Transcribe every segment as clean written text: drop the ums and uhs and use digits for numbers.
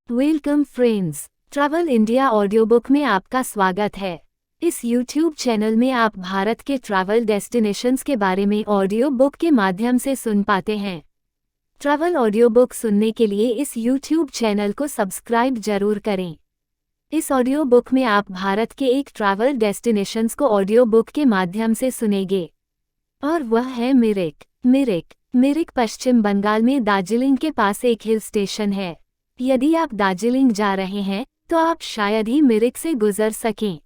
Welcome friends, travel India audio book में आपका स्वागत है। इस यूट्यूब चैनल में आप भारत के ट्रैवल डेस्टिनेशंस के बारे में ऑडियो बुक के माध्यम से सुन पाते हैं। ट्रैवल ऑडियो बुक सुनने के लिए इस यूट्यूब चैनल को सब्सक्राइब जरूर करें। इस ऑडियो बुक में आप भारत के एक ट्रैवल डेस्टिनेशंस को ऑडियो बुक के माध्यम से सुनेंगे और वह है मिरिक। मिरिक पश्चिम बंगाल में दार्जिलिंग के पास एक हिल स्टेशन है। यदि आप दार्जिलिंग जा रहे हैं तो आप शायद ही मिरिक से गुजर सकें।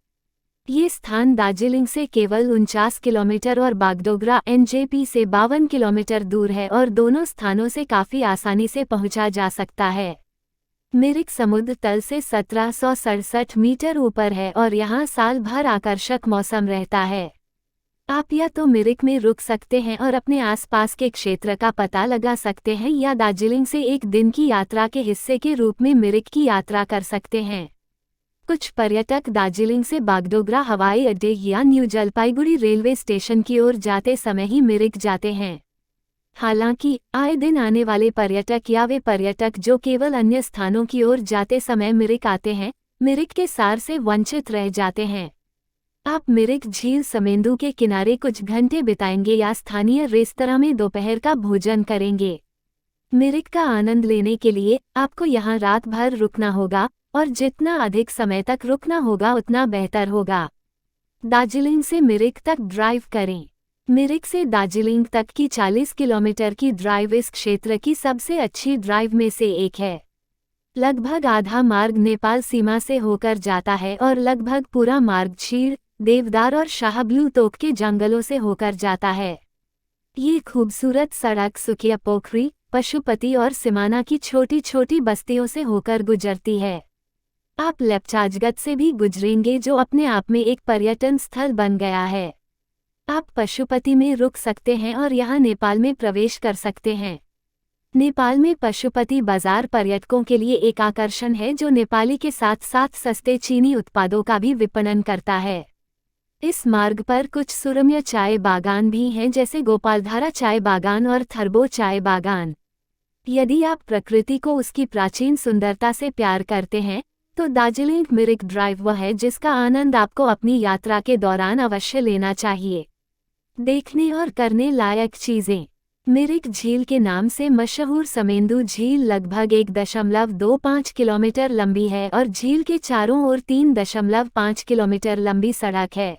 ये स्थान दार्जिलिंग से केवल 49 किलोमीटर और बागडोगरा एनजेपी से 52 किलोमीटर दूर है और दोनों स्थानों से काफ़ी आसानी से पहुंचा जा सकता है। मिरिक समुद्र तल से 1767 मीटर ऊपर है और यहाँ साल भर आकर्षक मौसम रहता है। आप या तो मिरिक में रुक सकते हैं और अपने आसपास के क्षेत्र का पता लगा सकते हैं या दार्जिलिंग से एक दिन की यात्रा के हिस्से के रूप में मिरिक की यात्रा कर सकते हैं। कुछ पर्यटक दार्जिलिंग से बागडोगरा हवाई अड्डे या न्यू जलपाईगुड़ी रेलवे स्टेशन की ओर जाते समय ही मिरिक जाते हैं। हालांकि आए दिन आने वाले पर्यटक या वे पर्यटक जो केवल अन्य स्थानों की ओर जाते समय मिरिक आते हैं, मिरिक के सार से वंचित रह जाते हैं। आप मिरिक झील समेंदु के किनारे कुछ घंटे बिताएंगे या स्थानीय रेस्तरां में दोपहर का भोजन करेंगे। मिरिक का आनंद लेने के लिए आपको यहाँ रात भर रुकना होगा और जितना अधिक समय तक रुकना होगा उतना बेहतर होगा। दार्जिलिंग से मिरिक तक ड्राइव करें। मिरिक से दार्जिलिंग तक की 40 किलोमीटर की ड्राइव इस क्षेत्र की सबसे अच्छी ड्राइव में से एक है। लगभग आधा मार्ग नेपाल सीमा से होकर जाता है और लगभग पूरा मार्ग चीड़, देवदार और शाहब्लू तोक के जंगलों से होकर जाता है। ये खूबसूरत सड़क सुकिया पोखरी, पशुपति और सिमाना की छोटी छोटी बस्तियों से होकर गुजरती है। आप लेप्चाजगत से भी गुजरेंगे जो अपने आप में एक पर्यटन स्थल बन गया है। आप पशुपति में रुक सकते हैं और यहाँ नेपाल में प्रवेश कर सकते हैं। नेपाल में पशुपति बाजार पर्यटकों के लिए एक आकर्षण है जो नेपाली के साथ साथ सस्ते चीनी उत्पादों का भी विपणन करता है। इस मार्ग पर कुछ सुरम्य चाय बागान भी हैं जैसे गोपालधारा चाय बागान और थर्बो चाय बागान। यदि आप प्रकृति को उसकी प्राचीन सुंदरता से प्यार करते हैं तो दार्जिलिंग मिरिक ड्राइव वह है जिसका आनंद आपको अपनी यात्रा के दौरान अवश्य लेना चाहिए। देखने और करने लायक चीज़ें। मिरिक झील के नाम से मशहूर समेंदु झील लगभग 1.25 किलोमीटर लंबी है और झील के चारों ओर 3.5 किलोमीटर लंबी सड़क है।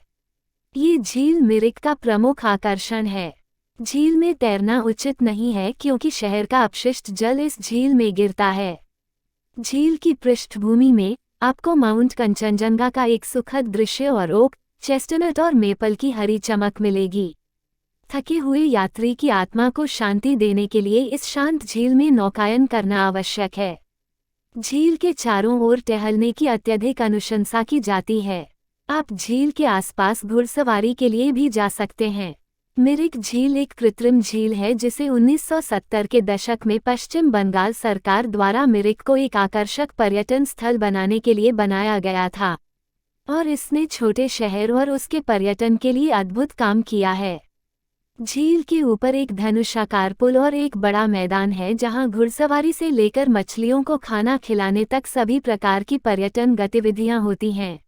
ये झील मिरिक का प्रमुख आकर्षण है। झील में तैरना उचित नहीं है क्योंकि शहर का अपशिष्ट जल इस झील में गिरता है। झील की पृष्ठभूमि में आपको माउंट कंचनजंगा का एक सुखद दृश्य और ओक, चेस्टनट और मेपल की हरी चमक मिलेगी। थके हुए यात्री की आत्मा को शांति देने के लिए इस शांत झील में नौकायन करना आवश्यक है। झील के चारों ओर टहलने की अत्यधिक अनुशंसा की जाती है। आप झील के आसपास घुड़सवारी के लिए भी जा सकते हैं। मिरिक झील एक कृत्रिम झील है जिसे 1970 के दशक में पश्चिम बंगाल सरकार द्वारा मिरिक को एक आकर्षक पर्यटन स्थल बनाने के लिए बनाया गया था और इसने छोटे शहर और उसके पर्यटन के लिए अद्भुत काम किया है। झील के ऊपर एक धनुषाकार पुल और एक बड़ा मैदान है जहां घुड़सवारी से लेकर मछलियों को खाना खिलाने तक सभी प्रकार की पर्यटन गतिविधियां होती हैं।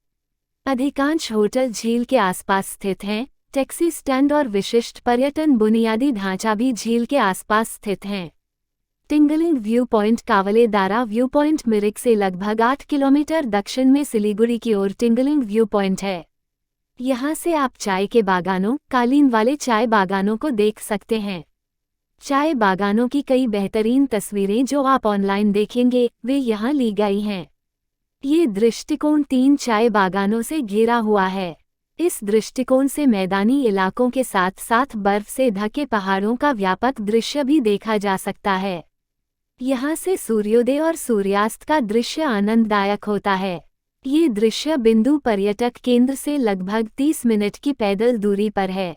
अधिकांश होटल झील के आसपास स्थित हैं। टैक्सी स्टैंड और विशिष्ट पर्यटन बुनियादी ढांचा भी झील के आसपास स्थित हैं। Tingling view point Kawlay Dara view point Mirik से लगभग 8 किलोमीटर दक्षिण में सिलीगुड़ी की ओर टिंगलिंग व्यू पॉइंट है। यहाँ से आप चाय के बागानों, कालीन वाले चाय बागानों को देख सकते हैं। चाय बागानों की कई बेहतरीन तस्वीरें जो आप ऑनलाइन देखेंगे वे यहाँ ली गई हैं। ये दृष्टिकोण 3 चाय बागानों से घिरा हुआ है। इस दृष्टिकोण से मैदानी इलाकों के साथ साथ बर्फ से ढके पहाड़ों का व्यापक दृश्य भी देखा जा सकता है। यहाँ से सूर्योदय और सूर्यास्त का दृश्य आनंददायक होता है। ये दृश्य बिंदु पर्यटक केंद्र से लगभग 30 मिनट की पैदल दूरी पर है।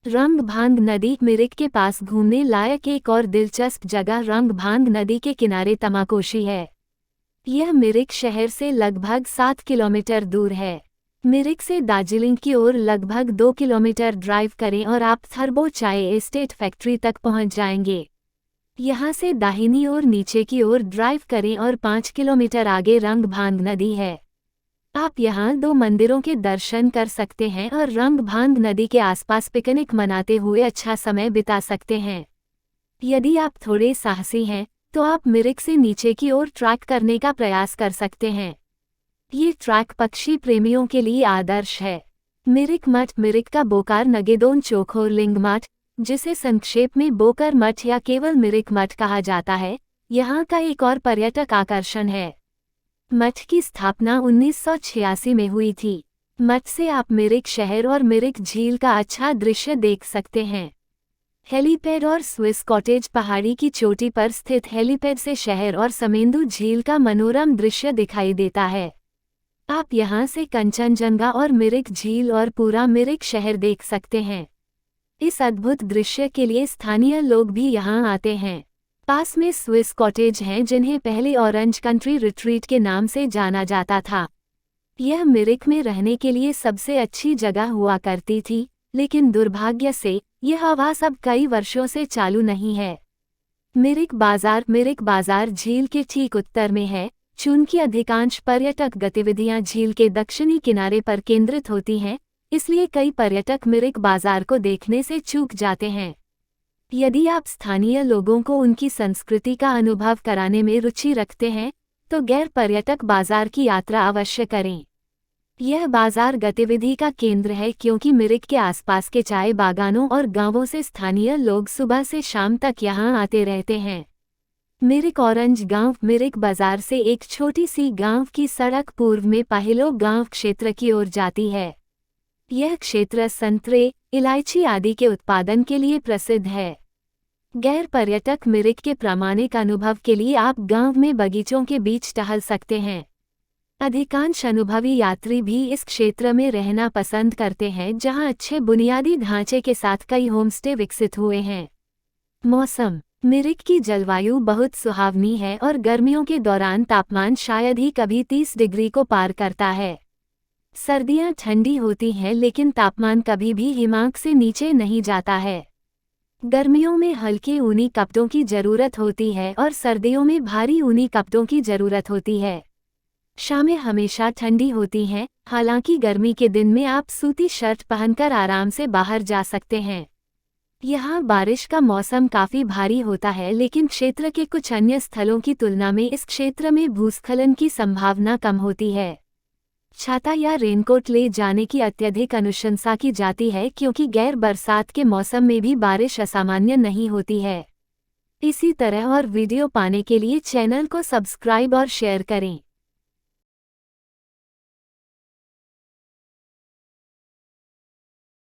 रंगभांग नदी मिरिक के पास घूमने लायक एक और दिलचस्प जगह रंगभांग नदी के किनारे तमाकोशी है। यह मिरिक शहर से लगभग 7 किलोमीटर दूर है। मिरिक से दार्जिलिंग की ओर लगभग 2 किलोमीटर ड्राइव करें और आप थर्बो चाय एस्टेट फैक्ट्री तक पहुंच जाएंगे। यहाँ से दाहिनी ओर नीचे की ओर ड्राइव करें और 5 किलोमीटर आगे रंगभांग नदी है। आप यहाँ 2 मंदिरों के दर्शन कर सकते हैं और रंगभांग नदी के आसपास पिकनिक मनाते हुए अच्छा समय बिता सकते हैं। यदि आप थोड़े साहसी हैं, तो आप मिरिक से नीचे की ओर ट्रैक करने का प्रयास कर सकते हैं। ये ट्रैक पक्षी प्रेमियों के लिए आदर्श है। मिरिक मठ मिरिक का बोकार नगेदोन चोखोर लिंग मठ, जिसे संक्षेप में बोकर मठ या केवल मिरिक मठ कहा जाता है, यहाँ का एक और पर्यटक आकर्षण है। मठ की स्थापना 1986 में हुई थी। मठ से आप मिरिक शहर और मिरिक झील का अच्छा दृश्य देख सकते हैं। हेलीपैड और स्विस कॉटेज पहाड़ी की चोटी पर स्थित हेलीपैड से शहर और समेंदु झील का मनोरम दृश्य दिखाई देता है। आप यहाँ से कंचनजंगा और मिरिक झील और पूरा मिरिक शहर देख सकते हैं। इस अद्भुत दृश्य के लिए स्थानीय लोग भी यहाँ आते हैं। पास में स्विस कॉटेज हैं जिन्हें पहले ऑरेंज कंट्री रिट्रीट के नाम से जाना जाता था। यह मिरिक में रहने के लिए सबसे अच्छी जगह हुआ करती थी, लेकिन दुर्भाग्य से यह आवास अब कई वर्षों से चालू नहीं है। मिरिक बाजार झील के ठीक उत्तर में है। चूंकि अधिकांश पर्यटक गतिविधियां झील के दक्षिणी किनारे पर केंद्रित होती हैं, इसलिए कई पर्यटक मिरिक बाजार को देखने से चूक जाते हैं। यदि आप स्थानीय लोगों को उनकी संस्कृति का अनुभव कराने में रुचि रखते हैं, तो गैर पर्यटक बाजार की यात्रा अवश्य करें। यह बाजार गतिविधि का केंद्र है क्योंकि मिरिक के आसपास के चाय बागानों और गांवों से स्थानीय लोग सुबह से शाम तक यहां आते रहते हैं। मिरिक ऑरेंज गांव मिरिक बाजार से एक छोटी सी गांव की सड़क पूर्व में पाहिलो गांव क्षेत्र की ओर जाती है। यह क्षेत्र संतरे, इलायची आदि के उत्पादन के लिए प्रसिद्ध है। गैर पर्यटक मिरिक के प्रामाणिक अनुभव के लिए आप गांव में बगीचों के बीच टहल सकते हैं। अधिकांश अनुभवी यात्री भी इस क्षेत्र में रहना पसंद करते हैं, जहां अच्छे बुनियादी ढांचे के साथ कई होमस्टे विकसित हुए हैं। मौसम मिरिक की जलवायु बहुत सुहावनी है और गर्मियों के दौरान तापमान शायद ही कभी 30 डिग्री को पार करता है। सर्दियां ठंडी होती हैं लेकिन तापमान कभी भी हिमांक से नीचे नहीं जाता है। गर्मियों में हल्के ऊनी कपड़ों की जरूरत होती है और सर्दियों में भारी ऊनी कपड़ों की जरूरत होती है। शामें हमेशा ठंडी होती हैं, हालांकि गर्मी के दिन में आप सूती शर्ट पहनकर आराम से बाहर जा सकते हैं। यहाँ बारिश का मौसम काफ़ी भारी होता है, लेकिन क्षेत्र के कुछ अन्य स्थलों की तुलना में इस क्षेत्र में भूस्खलन की संभावना कम होती है। छाता या रेनकोट ले जाने की अत्यधिक अनुशंसा की जाती है क्योंकि गैर बरसात के मौसम में भी बारिश असामान्य नहीं होती है। इसी तरह और वीडियो पाने के लिए चैनल को सब्सक्राइब और शेयर करें।